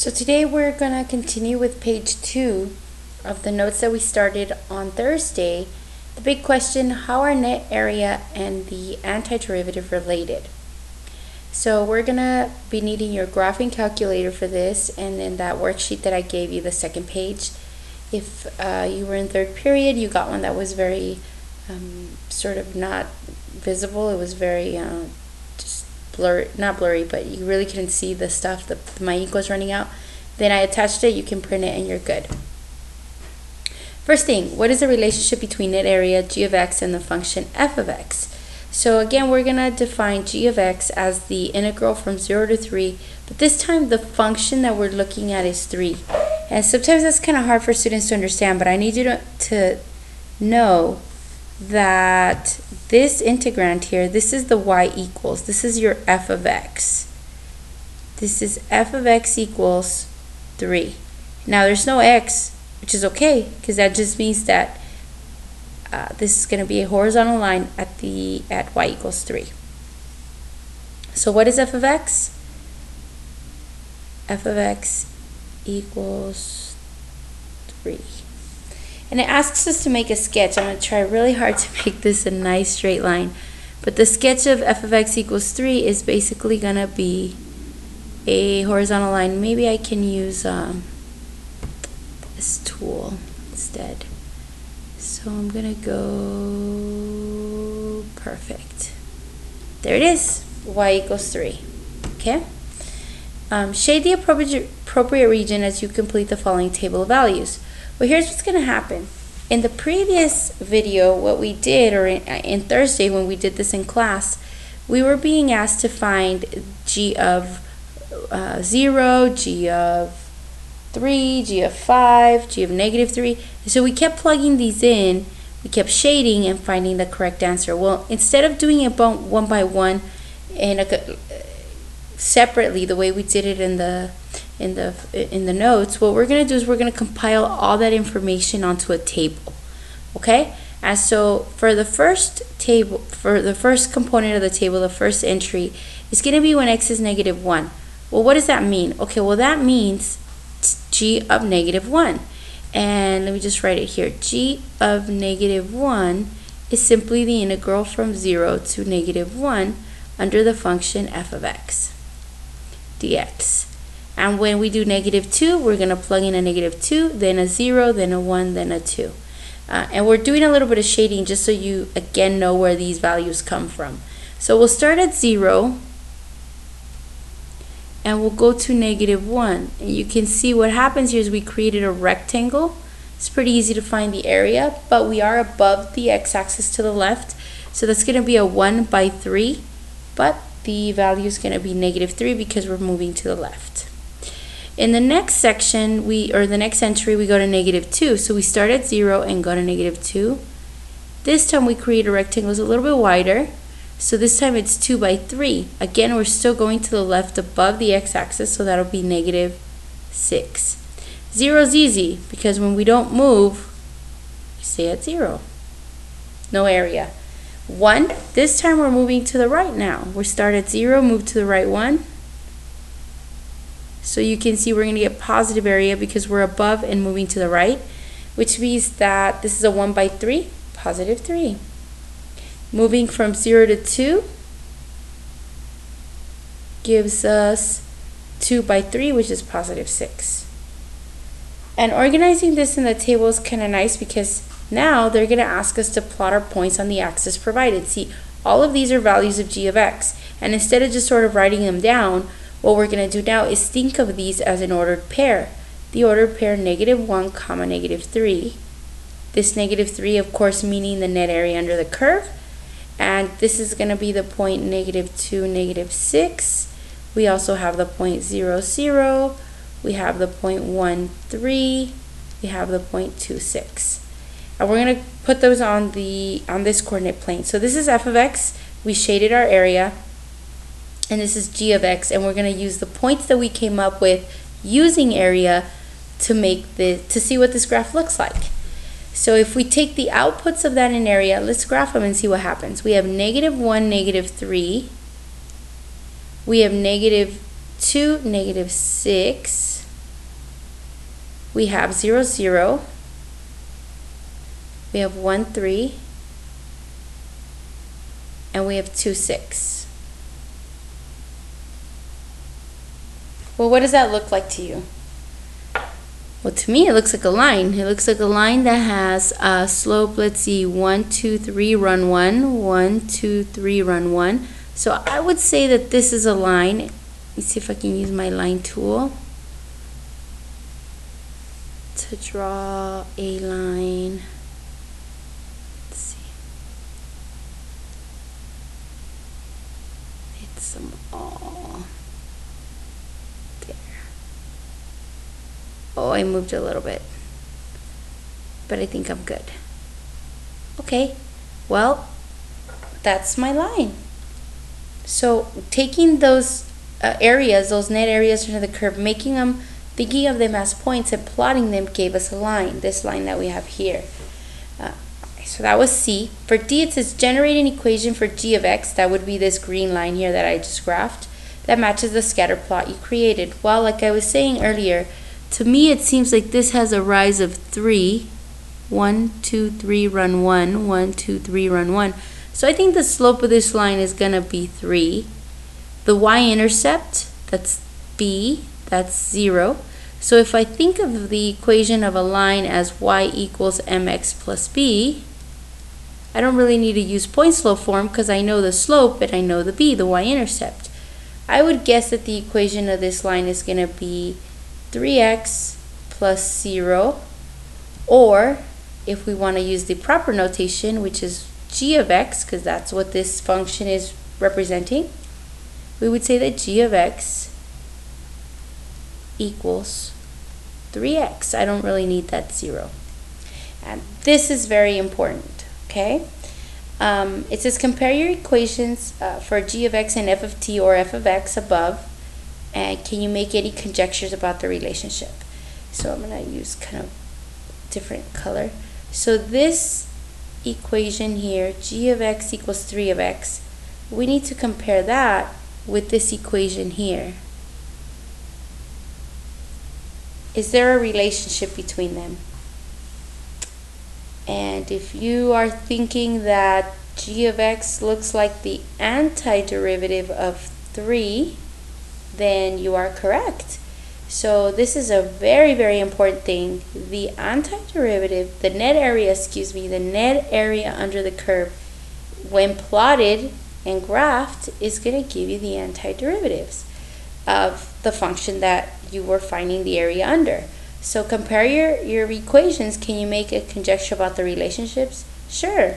So today we're going to continue with page 2 of the notes that we started on Thursday. The big question, how are net area and the antiderivative related? So we're going to be needing your graphing calculator for this, and then that worksheet that I gave you, the second page. If you were in third period, you got one that was very sort of not visible. It was very just blurry, not blurry, but you really couldn't see the stuff, the my ink was running out. Then I attached it, you can print it and you're good. First thing, what is the relationship between net area, g of x, and the function f of x? So again, we're going to define g of x as the integral from 0 to 3, but this time the function that we're looking at is 3. And sometimes that's kind of hard for students to understand, but I need you to know that this integrand here, this is the y equals, this is your f of x. This is f of x equals 3. Now there's no x, which is okay, because that just means that this is going to be a horizontal line at y equals 3. So what is f of x? F of x equals 3. And it asks us to make a sketch. I'm going to try really hard to make this a nice straight line. But the sketch of f of x equals 3 is basically going to be a horizontal line. Maybe I can use this tool instead. So I'm going to go perfect. There it is. Y equals 3. Okay? Shade the appropriate region as you complete the following table of values. Well, here's what's going to happen. In the previous video, what we did, or in Thursday when we did this in class, we were being asked to find g of 0, g of 3, g of 5, g of negative 3. So we kept plugging these in, we kept shading and finding the correct answer. Well, instead of doing it one by one and separately the way we did it in the notes, what we're going to do is we're going to compile all that information onto a table. Okay? And so for the first table, for the first component of the table, the first entry is going to be when x is negative 1. Well, what does that mean? Okay, well that means g of negative 1. And let me just write it here. G of negative 1 is simply the integral from 0 to negative 1 under the function f of x dx. And when we do negative 2, we're going to plug in a negative 2, then a 0, then a 1, then a 2. And we're doing a little bit of shading just so you again know where these values come from. So we'll start at 0 and we'll go to negative 1. And you can see what happens here is we created a rectangle. It's pretty easy to find the area, but we are above the x-axis to the left. So that's going to be a 1 by 3, but the value is going to be negative 3 because we're moving to the left. In the next section, the next entry, we go to negative 2. So we start at 0 and go to negative 2. This time we create a rectangle that's a little bit wider. So this time it's 2 by 3. Again, we're still going to the left above the x-axis, so that'll be negative 6. 0 is easy because when we don't move, we stay at 0. No area. 1, this time we're moving to the right now. We start at 0, move to the right 1. So you can see we're going to get positive area because we're above and moving to the right, which means that this is a 1 by 3, positive 3. Moving from 0 to 2 gives us 2 by 3, which is positive 6. And organizing this in the table is kind of nice because now they're going to ask us to plot our points on the axis provided. See, all of these are values of g of x. And instead of just sort of writing them down, what we're going to do now is think of these as an ordered pair. The ordered pair negative 1 comma negative 3. This negative 3, of course, meaning the net area under the curve. And this is going to be the point negative 2, negative 6. We also have the point 0, 0. We have the point 1, 3. We have the point 2, 6. And we're going to put those on this coordinate plane. So this is f of x. We shaded our area. And this is g of x, and we're going to use the points that we came up with using area to see what this graph looks like. So if we take the outputs of that in area, let's graph them and see what happens. We have negative 1, negative 3. We have negative 2, negative 6. we have 0, 0. We have 1, 3. And we have 2, 6. Well, what does that look like to you? Well, to me, it looks like a line. It looks like a line that has a slope, let's see, 1, 2, 3, run 1, 1, 2, 3, run 1. So I would say that this is a line. Let me see if I can use my line tool to draw a line. Let's see. It's some all. Oh, I moved a little bit, but I think I'm good. Okay, well, that's my line. So taking those areas, those net areas under the curve, making them, thinking of them as points and plotting them gave us a line, this line that we have here. So that was C. For D, it says generate an equation for g of x. That would be this green line here that I just graphed that matches the scatter plot you created. Well, like I was saying earlier, to me, it seems like this has a rise of 3. 1, 2, 3, run 1. 1, 2, 3, run 1. So I think the slope of this line is going to be 3. The y-intercept, that's b, that's 0. So if I think of the equation of a line as y equals mx plus b, I don't really need to use point slope form because I know the slope and I know the b, the y-intercept. I would guess that the equation of this line is going to be 3x plus 0, or if we want to use the proper notation, which is g of x, because that's what this function is representing, we would say that g of x equals 3x. I don't really need that 0. And this is very important, okay? It says compare your equations for g of x and f of t or f of x above, and can you make any conjectures about the relationship? So I'm going to use kind of different color. So this equation here, g of x equals 3 of x, we need to compare that with this equation here. Is there a relationship between them? And if you are thinking that g of x looks like the antiderivative of 3, then you are correct. So this is a very, very important thing. The antiderivative, the net area, the net area under the curve, when plotted and graphed, is going to give you the antiderivatives of the function that you were finding the area under. So compare your equations. Can you make a conjecture about the relationships? Sure.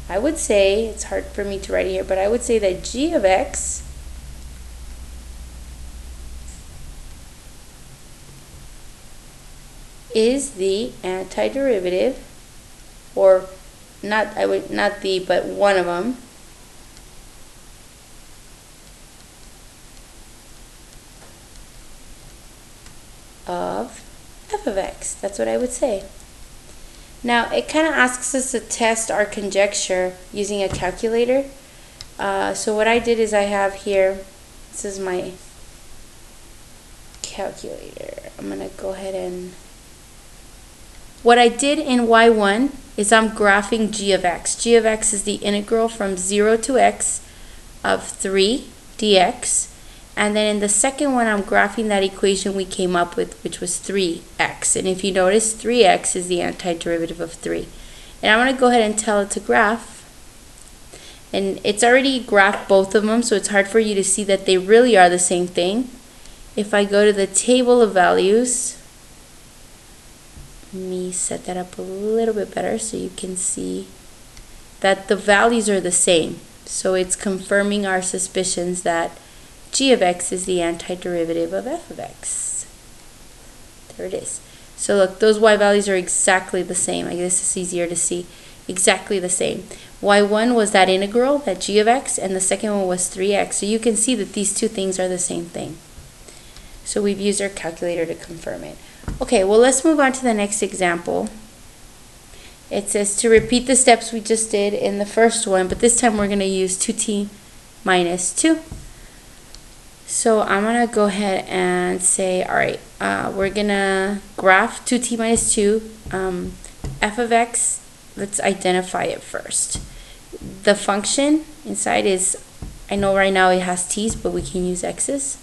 I would say, it's hard for me to write it here, but I would say that g of x is the antiderivative, or not the, but one of them, of f of x. That's what I would say. Now it kind of asks us to test our conjecture using a calculator. So what I did is I have here, this is my calculator. I'm going to go ahead and, what I did in y1 is I'm graphing g of x. G of x is the integral from 0 to x of 3 dx. And then in the second one, I'm graphing that equation we came up with, which was 3x. And if you notice, 3x is the antiderivative of 3. And I'm going to go ahead and tell it to graph. And it's already graphed both of them, so it's hard for you to see that they really are the same thing. If I go to the table of values, let me set that up a little bit better so you can see that the values are the same. So it's confirming our suspicions that g of x is the antiderivative of f of x. There it is. So look, those y values are exactly the same. I guess it's easier to see. Exactly the same. y1 was that integral, that g of x, and the second one was 3x. So you can see that these two things are the same thing. So we've used our calculator to confirm it. Okay, well, let's move on to the next example. It says to repeat the steps we just did in the first one, but this time we're going to use 2t minus 2. So I'm going to go ahead and say, all right, we're gonna graph 2t minus 2. F of x, let's identify it first. The function inside is, I know right now it has t's, but we can use x's.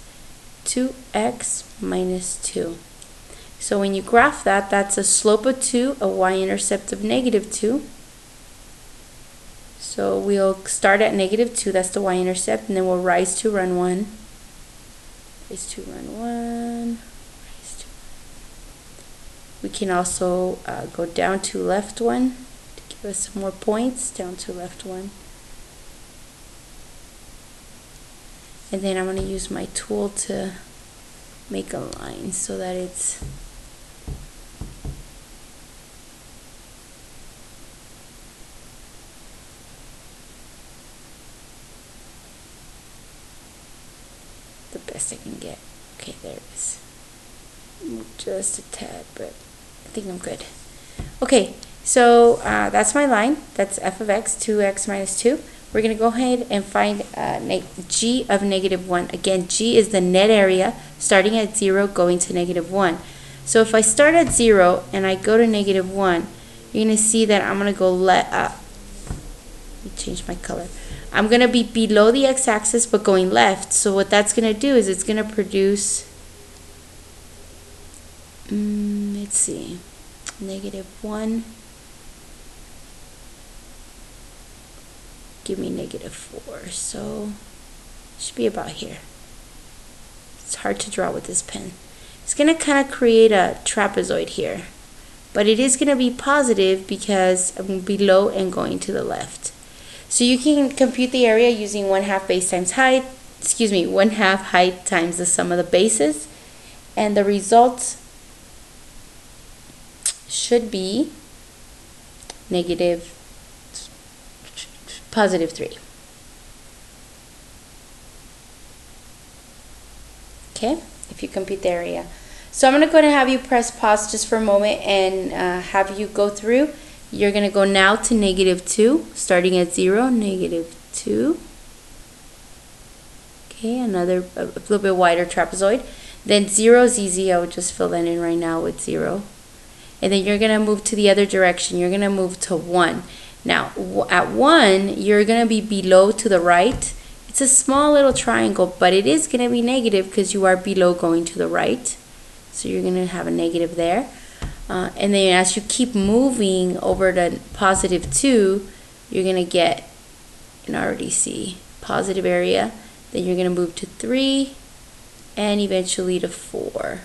2x minus 2. So when you graph that, that's a slope of 2, a y-intercept of negative 2. So we'll start at negative 2, that's the y-intercept, and then we'll rise to run 1. Rise to run 1. We can also go down to left 1 to give us some more points, down to left 1. And then I'm going to use my tool to make a line so that it's the best I can get. Okay, there it is. Just a tad, but I think I'm good. Okay, so that's my line. That's f of x, 2x minus 2. We're going to go ahead and find g of negative 1. Again, g is the net area starting at 0 going to negative 1. So if I start at 0 and I go to negative 1, you're going to see that I'm going to go let me change my color. I'm going to be below the x-axis but going left. So what that's going to do is it's going to produce, let's see, negative 1. Give me negative 4. So it should be about here. It's hard to draw with this pen. It's going to kind of create a trapezoid here. But it is going to be positive because I'm below and going to the left. So you can compute the area using 1/2 base times height, 1/2 height times the sum of the bases. And the result should be positive 3. Okay, if you compute the area. So I'm going to go ahead and have you press pause just for a moment and have you go through. You're going to go now to negative 2, starting at 0, negative 2. Okay, another a little bit wider trapezoid. Then 0 is easy. I would just fill that in right now with 0. And then you're going to move to the other direction. You're going to move to 1. Now, at 1, you're going to be below to the right. It's a small little triangle, but it is going to be negative because you are below going to the right. So you're going to have a negative there. And then as you keep moving over to positive 2, you're going to get, you can already see, positive area. Then you're going to move to 3 and eventually to 4.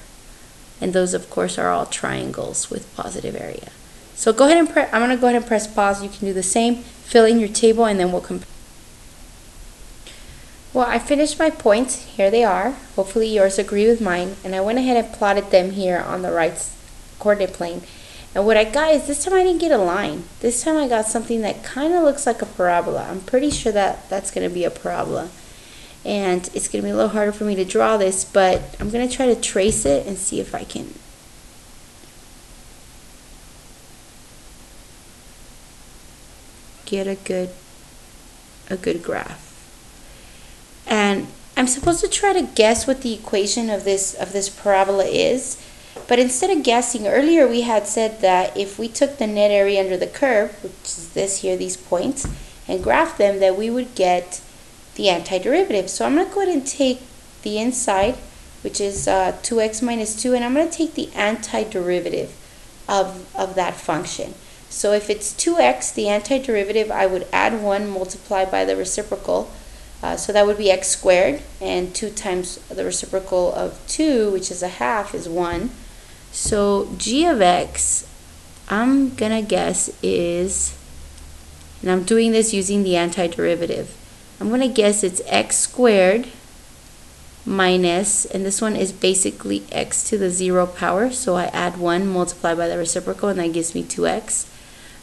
And those, of course, are all triangles with positive area. So go ahead and I'm going to go ahead and press pause. You can do the same. Fill in your table and then we'll compare. Well, I finished my points. Here they are. Hopefully yours agree with mine. And I went ahead and plotted them here on the right coordinate plane. And what I got is this time I didn't get a line. This time I got something that kind of looks like a parabola. I'm pretty sure that that's going to be a parabola. And it's going to be a little harder for me to draw this, but I'm going to try to trace it and see if I can get a good graph. And I'm supposed to try to guess what the equation of this parabola is, but instead of guessing, earlier we had said that if we took the net area under the curve, which is this here, these points, and graph them, that we would get the antiderivative. So I'm going to go ahead and take the inside, which is 2x minus 2, and I'm going to take the antiderivative of that function. So if it's 2x, the antiderivative, I would add 1 multiplied by the reciprocal. So that would be x squared, and 2 times the reciprocal of 2, which is a half, is 1. So g of x, I'm going to guess is, and I'm doing this using the antiderivative, I'm going to guess it's x squared minus, and this one is basically x to the 0 power, so I add 1 multiplied by the reciprocal, and that gives me 2x.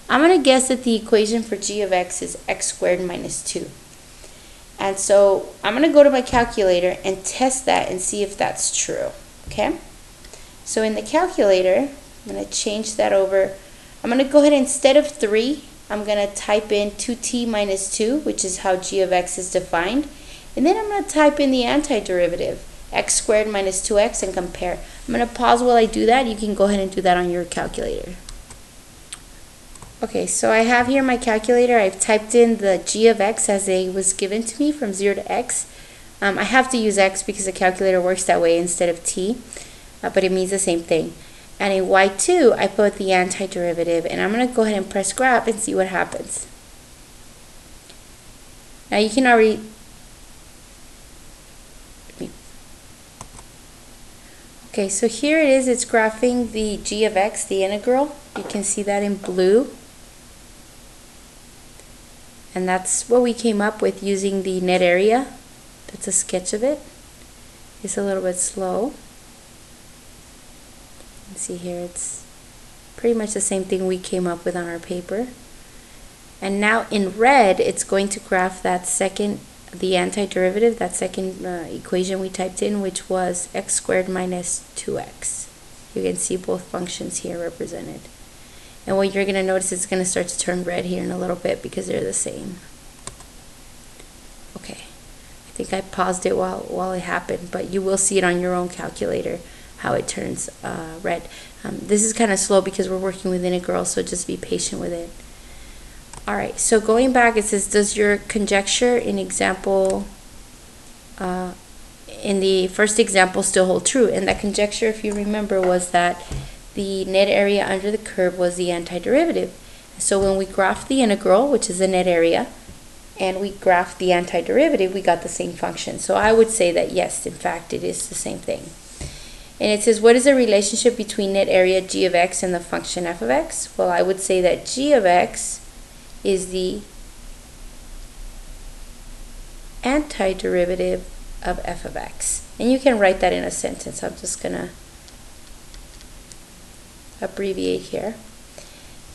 I'm going to guess that the equation for g of x is x squared minus 2. And so I'm going to go to my calculator and test that and see if that's true. Okay? So in the calculator, I'm going to change that over. I'm going to go ahead, instead of 3, I'm going to type in 2t minus 2, which is how g of x is defined. And then I'm going to type in the antiderivative. x squared minus 2x and compare. I'm going to pause while I do that. You can go ahead and do that on your calculator. Okay, so I have here my calculator. I've typed in the g of x as it was given to me from 0 to x. I have to use x because the calculator works that way instead of t, but it means the same thing. And in y2, I put the antiderivative, and I'm going to go ahead and press graph and see what happens. Now you can already... Okay, so here it is. It's graphing the g of x, the integral. You can see that in blue. And that's what we came up with using the net area. That's a sketch of it. It's a little bit slow. You can see here it's pretty much the same thing we came up with on our paper. And now in red, it's going to graph that second, the antiderivative, that second equation we typed in, which was x squared minus 2x. You can see both functions here represented. And what you're going to notice is it's going to start to turn red here in a little bit because they're the same. Okay, I think I paused it while it happened, but you will see it on your own calculator how it turns red. This is kind of slow because we're working with integrals, so just be patient with it. Alright, so going back, it says, does your conjecture in example, in the first example still hold true? And that conjecture, if you remember, was that the net area under the curve was the antiderivative. So when we graphed the integral, which is the net area, and we graphed the antiderivative, we got the same function. So I would say that yes, in fact, it is the same thing. And it says, what is the relationship between net area g of x and the function f of x? Well, I would say that g of x is the antiderivative of f of x. And you can write that in a sentence. I'm just going to abbreviate here.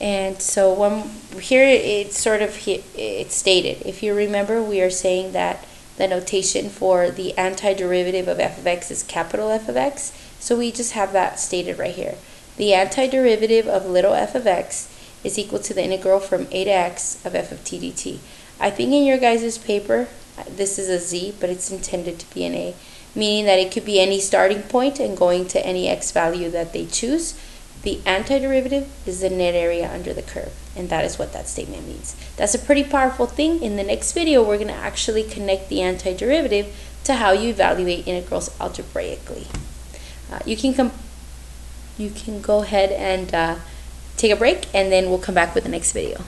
And so here it's sort of it's stated. If you remember, we are saying that the notation for the antiderivative of f of x is capital F of x. So we just have that stated right here. The antiderivative of little f of x is equal to the integral from a to x of f of t dt. I think in your guys' paper, this is a z, but it's intended to be an a, meaning that it could be any starting point and going to any x value that they choose. The antiderivative is the net area under the curve, and that is what that statement means. That's a pretty powerful thing. In the next video, we're going to actually connect the antiderivative to how you evaluate integrals algebraically. You can go ahead and take a break, and then we'll come back with the next video.